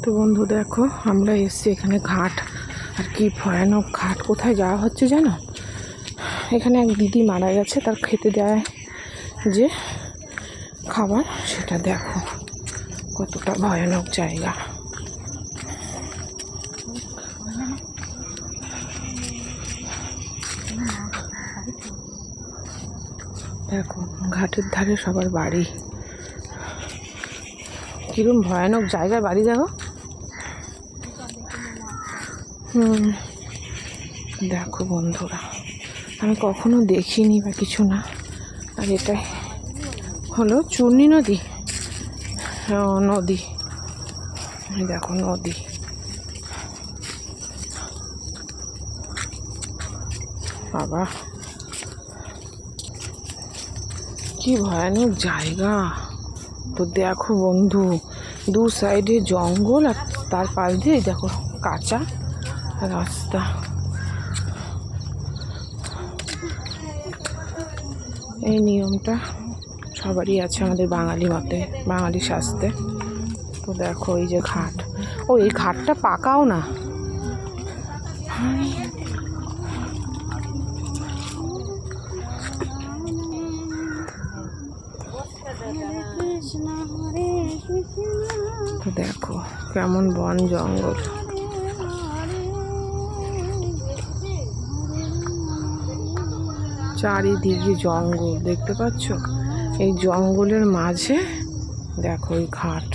তো বন্ধু দেখো, আমরা এসছি এখানে ঘাট। আর কি ভয়ানক ঘাট! কোথায় যাওয়া হচ্ছে জানো? এখানে এক দিদি মারা গেছে, তার খেতে দেয় যে খাবার, সেটা দেখো কতটা ভয়ানক জায়গা। দেখো ঘাটের ধারে সবার বাড়ি, কিরম ভয়ানক জায়গায় বাড়ি দেখো। দেখো বন্ধুরা, আমি কখনো দেখিনি বা কিছু না। আর এটাই হলো চূর্ণী নদী। নদী, দেখো নদী। বাবা কি ভয়ানক জায়গা! তো দেখো বন্ধু, দু সাইডে জঙ্গল, আর তার পাশ দিয়ে দেখো কাঁচা রাস্তা। এই নিয়মটা সবারই আছে আমাদের বাঙালি মতে, বাঙালি শাস্ত্রে। তো দেখো এই যে ঘাট, ও এই ঘাটটা পাকাও না। তো দেখো কেমন বন জঙ্গল, চারিদিকে জঙ্গল দেখতে পাচ্ছ। এই জঙ্গলের মাঝে দেখো এই ঘাট।